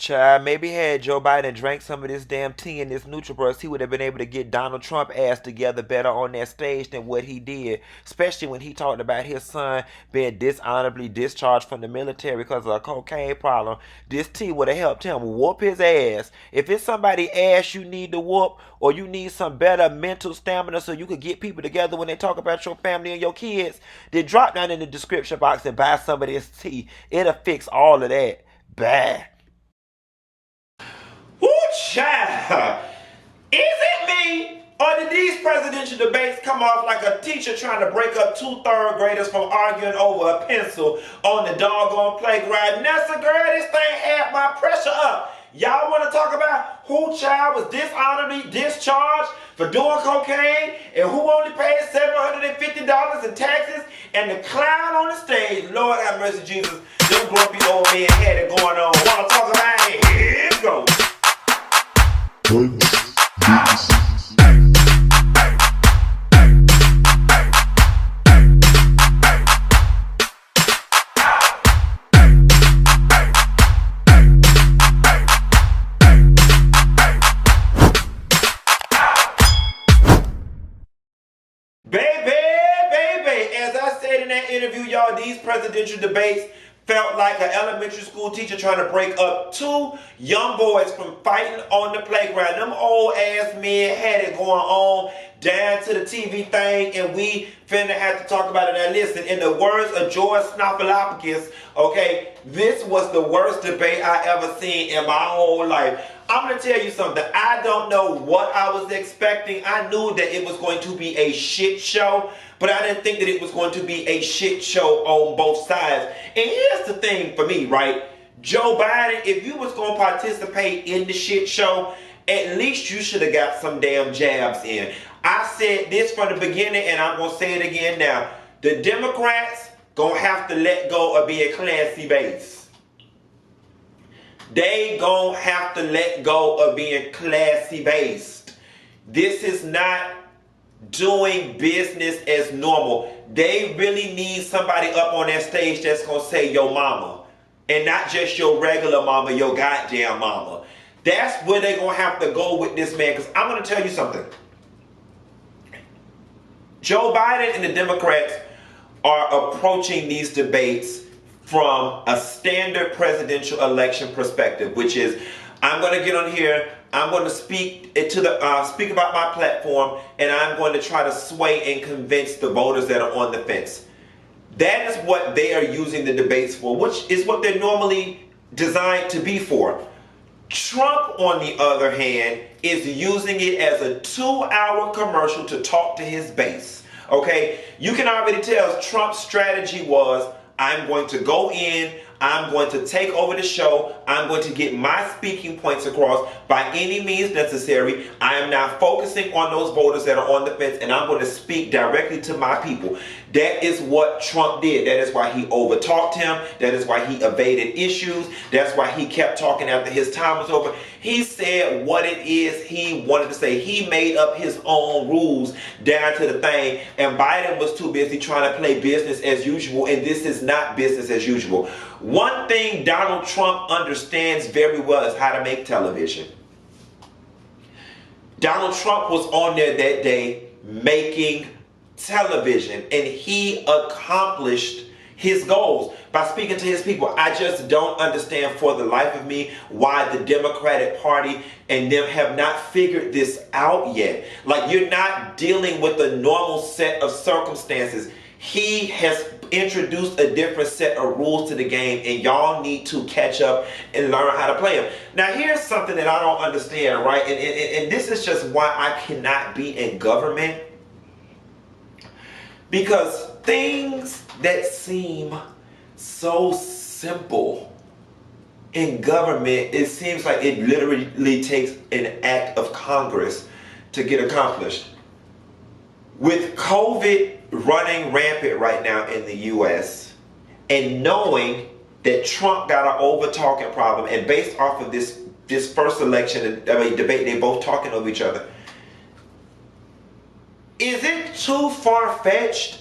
Child, maybe had Joe Biden drank some of this damn tea and this NutriBurst, he would have been able to get Donald Trump ass together better on that stage than what he did. Especially when he talked about his son being dishonorably discharged from the military because of a cocaine problem. This tea would have helped him whoop his ass. If it's somebody ass you need to whoop, or you need some better mental stamina so you could get people together when they talk about your family and your kids, then drop down in the description box and buy some of this tea. It'll fix all of that. Bad. Woo, child. Is it me? Or did these presidential debates come off like a teacher trying to break up two third graders from arguing over a pencil on the doggone playground? Nessa, girl, this thing had my pressure up. Y'all want to talk about who child was dishonorably discharged for doing cocaine and who only paid $750 in taxes, and the clown on the stage, Lord have mercy Jesus, them grumpy old men had it going on. Want to talk about it? Here it goes. Baby, as I said in that interview, y'all, these presidential debates felt like an elementary school teacher trying to break up two young boys from fighting on the playground. Them old ass men had it going on down to the TV thing, and we finna have to talk about it. Now listen, in the words of George Snuffleupagus, okay, this was the worst debate I ever seen in my whole life. I'm going to tell you something. I don't know what I was expecting. I knew that it was going to be a shit show, but I didn't think that it was going to be a shit show on both sides. And here's the thing for me, right? Joe Biden, if you was going to participate in the shit show, at least you should have got some damn jabs in. I said this from the beginning, and I'm going to say it again now. The Democrats going to have to let go of being classy base. They gonna have to let go of being classy based. This is not doing business as normal. They really need somebody up on that stage that's gonna say your mama. And not just your regular mama, your goddamn mama. That's where they're gonna have to go with this man. Because I'm gonna tell you something. Joe Biden and the Democrats are approaching these debates from a standard presidential election perspective, which is, I'm going to get on here, I'm going to speak about my platform, and I'm going to try to sway and convince the voters that are on the fence. That is what they are using the debates for, which is what they're normally designed to be for. Trump, on the other hand, is using it as a 2-hour commercial to talk to his base. Okay, you can already tell Trump's strategy was, I'm going to go in, I'm going to take over the show, I'm going to get my speaking points across by any means necessary. I am now focusing on those voters that are on the fence, and I'm going to speak directly to my people. That is what Trump did. That is why he overtalked him. That is why he evaded issues. That's why he kept talking after his time was over. He said what it is he wanted to say. He made up his own rules down to the thing, and Biden was too busy trying to play business as usual, and this is not business as usual. One thing Donald Trump understands very well is how to make television. Donald Trump was on there that day making television, and he accomplished his goals by speaking to his people. I just don't understand for the life of me why the Democratic Party and them have not figured this out yet. Like, you're not dealing with a normal set of circumstances. He has introduced a different set of rules to the game, and y'all need to catch up and learn how to play them. Now, here's something that I don't understand, right? And this is just why I cannot be in government. Because things that seem so simple in government, it seems like it literally takes an act of Congress to get accomplished. With COVID running rampant right now in the U.S., and knowing that Trump got an over-talking problem, and based off of this first election, debate, they both talking over each other, is it too far-fetched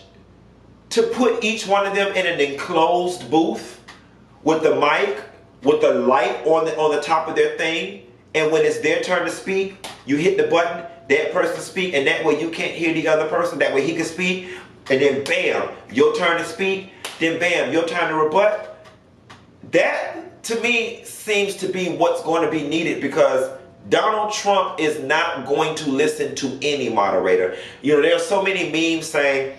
to put each one of them in an enclosed booth with the mic with the light on the top of their thing, and when it's their turn to speak, you hit the button, that person speak, and that way you can't hear the other person, that way he can speak, and then bam, your turn to speak, then bam, your turn to rebut. That, to me, seems to be what's going to be needed, because Donald Trump is not going to listen to any moderator. You know, there are so many memes saying,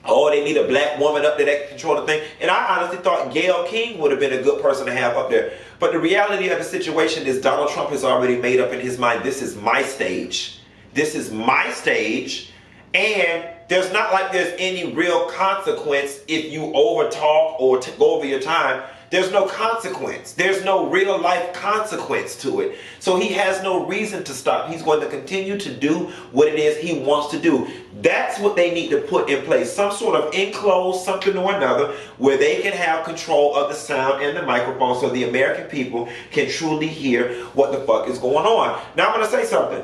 oh, they need a black woman up there that can control the thing. And I honestly thought Gayle King would have been a good person to have up there. But the reality of the situation is Donald Trump has already made up in his mind, this is my stage. This is my stage. And there's not like there's any real consequence if you overtalk or go over your time. There's no consequence. There's no real life consequence to it. So he has no reason to stop. He's going to continue to do what it is he wants to do. That's what they need to put in place. Some sort of enclosed something or another where they can have control of the sound and the microphone so the American people can truly hear what the fuck is going on. Now I'm going to say something.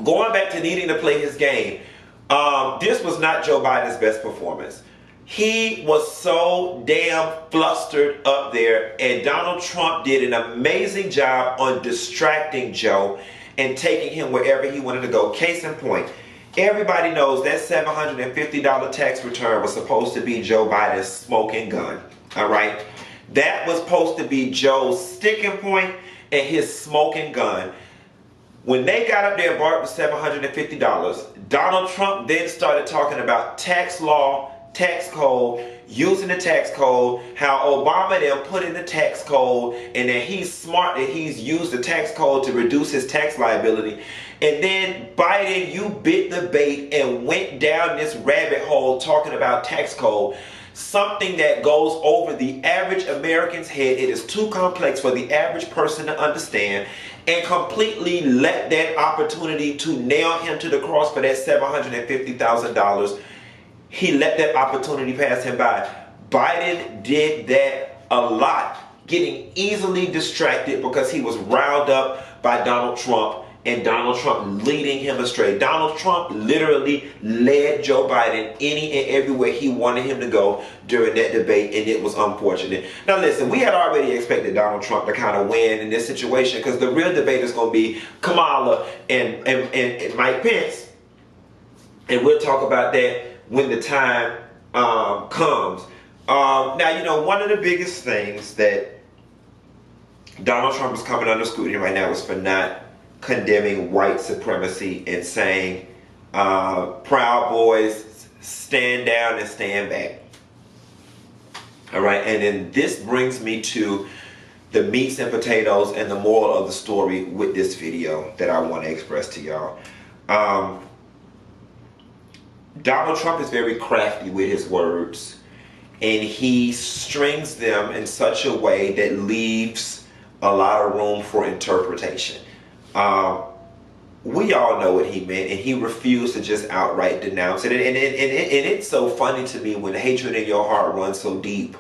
Going back to needing to play his game, this was not Joe Biden's best performance. He was so damn flustered up there, and Donald Trump did an amazing job on distracting Joe and taking him wherever he wanted to go. Case in point, everybody knows that $750 tax return was supposed to be Joe Biden's smoking gun. All right? That was supposed to be Joe's sticking point and his smoking gun. When they got up there and bought up the $750, Donald Trump then started talking about tax law, tax code, using the tax code, how Obama then put in the tax code, and that he's smart that he's used the tax code to reduce his tax liability. And then Biden, you bit the bait and went down this rabbit hole talking about tax code, something that goes over the average American's head. It is too complex for the average person to understand, and completely let that opportunity to nail him to the cross for that $750,000. He let that opportunity pass him by. Biden did that a lot, getting easily distracted because he was riled up by Donald Trump, and Donald Trump leading him astray. Donald Trump literally led Joe Biden any and everywhere he wanted him to go during that debate, and it was unfortunate. Now listen, we had already expected Donald Trump to kind of win in this situation, because the real debate is going to be Kamala and Mike Pence, and we'll talk about that when the time comes. Now, you know, one of the biggest things that Donald Trump is coming under scrutiny right now is for not condemning white supremacy and saying, Proud Boys, stand down and stand back. All right, and then this brings me to the meats and potatoes and the moral of the story with this video that I want to express to y'all. Donald Trump is very crafty with his words, and he strings them in such a way that leaves a lot of room for interpretation. We all know what he meant, and he refused to just outright denounce it. And it's so funny to me when hatred in your heart runs so deep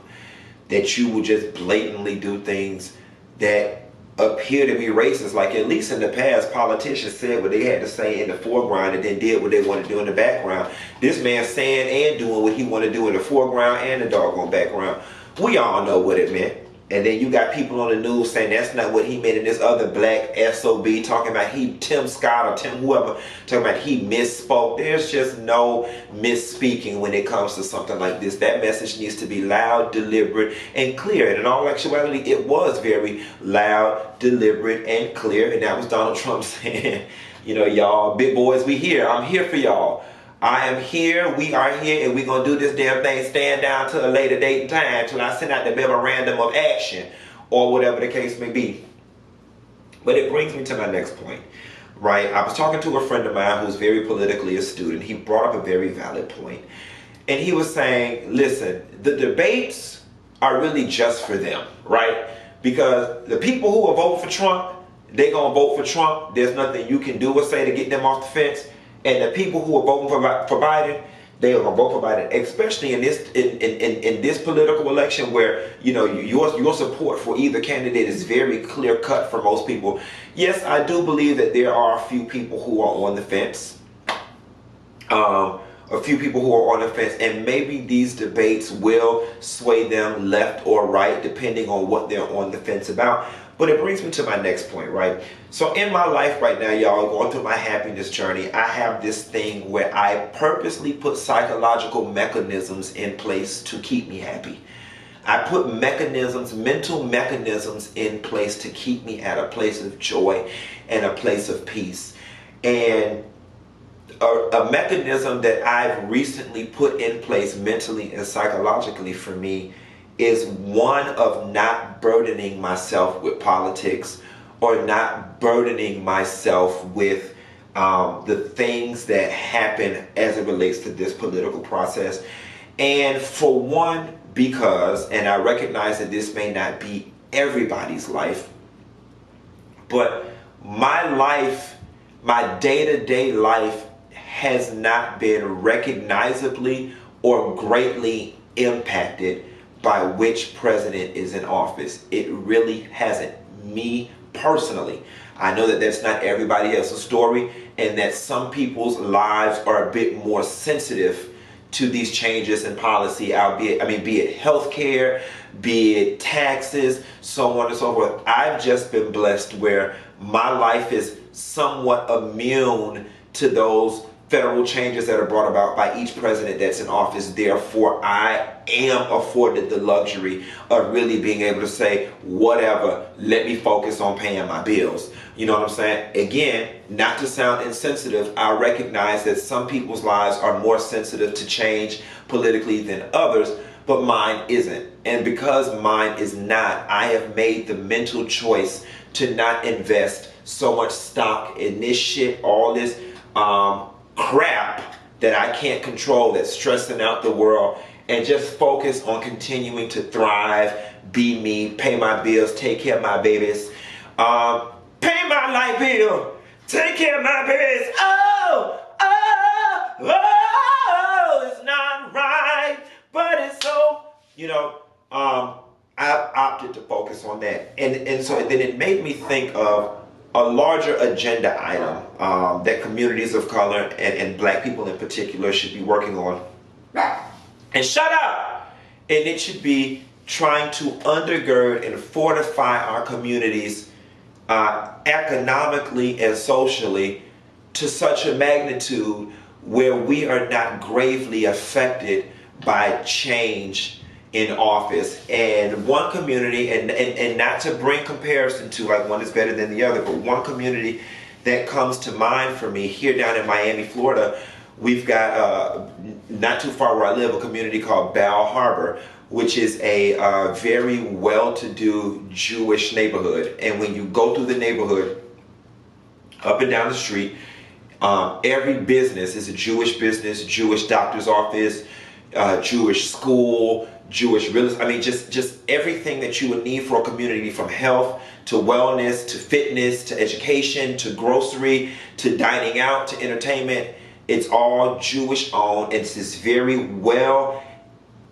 that you will just blatantly do things that appear to be racist. Like, at least in the past, politicians said what they had to say in the foreground and then did what they wanted to do in the background. This man saying and doing what he wanted to do in the foreground and the doggone background. We all know what it meant. And then you got people on the news saying that's not what he meant, and this other black SOB talking about Tim Scott or Tim whoever, talking about he misspoke. There's just no misspeaking when it comes to something like this. That message needs to be loud, deliberate, and clear. And in all actuality, it was very loud, deliberate, and clear. And that was Donald Trump saying, you know, y'all, big boys, we here. I'm here for y'all. I am here, we are here, and we're going to do this damn thing, stand down to a later date and time till I send out the memorandum of action, or whatever the case may be. But it brings me to my next point, right? I was talking to a friend of mine who's very politically astute, and he brought up a very valid point. And he was saying, listen, the debates are really just for them, right? Because the people who are voting for Trump, they're going to vote for Trump. There's nothing you can do or say to get them off the fence. And the people who are voting for Biden, they are going to vote for Biden, especially in this political election where, you know, your support for either candidate is very clear cut for most people. Yes, I do believe that there are a few people who are on the fence. a few people who are on the fence, and maybe these debates will sway them left or right depending on what they're on the fence about. But it brings me to my next point, right? So in my life right now, y'all, going through my happiness journey, I have this thing where I purposely put psychological mechanisms in place to keep me happy. I put mechanisms, mental mechanisms in place to keep me at a place of joy and a place of peace. And a mechanism that I've recently put in place mentally and psychologically for me is one of not burdening myself with politics or not burdening myself with the things that happen as it relates to this political process. And for one, because, and I recognize that this may not be everybody's life, but my life, my day-to-day life has not been recognizably or greatly impacted by which president is in office. It really hasn't. Me personally, I know that that's not everybody else's story, and that some people's lives are a bit more sensitive to these changes in policy, albeit, be it healthcare, be it taxes, so on and so forth. I've just been blessed where my life is somewhat immune to those federal changes that are brought about by each president that's in office. Therefore, I am afforded the luxury of really being able to say, whatever, let me focus on paying my bills. You know what I'm saying? Again, not to sound insensitive, I recognize that some people's lives are more sensitive to change politically than others, but mine isn't. And because mine is not, I have made the mental choice to not invest so much stock in this shit, all this crap that I can't control, that's stressing out the world, and just focus on continuing to thrive, be me, pay my bills, take care of my babies, pay my light bill, take care of my babies. Oh, it's not right, but it's so, I've opted to focus on that. And so then it made me think of a larger agenda item that communities of color and black people in particular should be working on. And shut up! And it should be trying to undergird and fortify our communities economically and socially to such a magnitude where we are not gravely affected by change in office. And one community, and not to bring comparison to like one is better than the other, but one community that comes to mind for me here down in Miami, Florida, we've got not too far where I live, a community called Bal Harbor, which is a very well-to-do Jewish neighborhood. And when you go through the neighborhood, up and down the street, every business is a Jewish business, Jewish doctor's office, Jewish school, Jewish real estate. Just everything that you would need for a community, from health to wellness to fitness to education to grocery to dining out to entertainment. It's all Jewish owned. It's this very well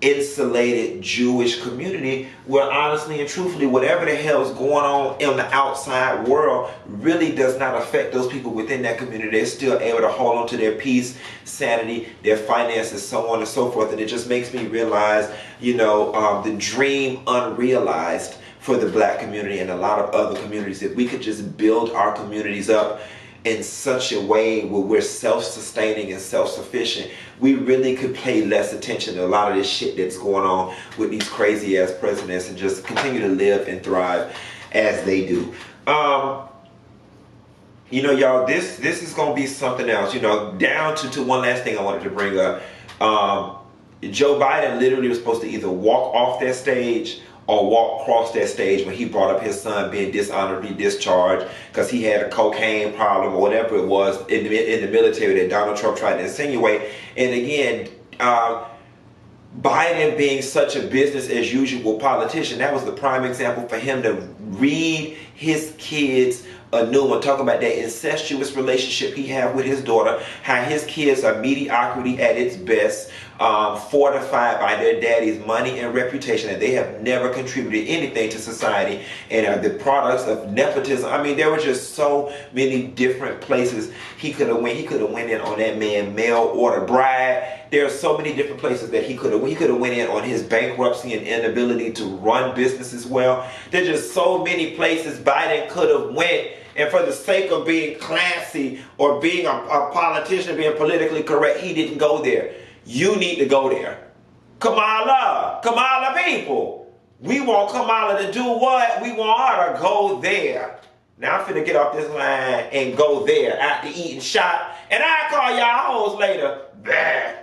insulated Jewish community where honestly and truthfully whatever the hell is going on in the outside world really does not affect those people within that community. They're still able to hold on to their peace, sanity, their finances, so on and so forth. And it just makes me realize, the dream unrealized for the black community and a lot of other communities. If we could just build our communities up in such a way where we're self-sustaining and self-sufficient, we really could pay less attention to a lot of this shit that's going on with these crazy ass presidents and just continue to live and thrive as they do. Y'all, this is gonna be something else. Down to one last thing I wanted to bring up. Joe Biden literally was supposed to either walk off that stage or walk across that stage when he brought up his son being dishonorably discharged because he had a cocaine problem or whatever it was in the military that Donald Trump tried to insinuate. And again, Biden being such a business as usual politician, that was the prime example for him to read his kids a new one, talking about that incestuous relationship he had with his daughter, how his kids are mediocrity at its best, fortified by their daddy's money and reputation, and they have never contributed anything to society and are the products of nepotism. I mean, there were just so many different places he could have went. He could have went in on that man mail order bride. There are so many different places that he could have went in on his bankruptcy and inability to run businesses well. There's just so many places Biden could have went, and for the sake of being classy or being a politician, being politically correct, he didn't go there. You need to go there. Kamala people. We want Kamala to do what? We want her to go there. Now I'm finna get off this line and go there after eating shot, and I'll call y'all hoes later. Bah.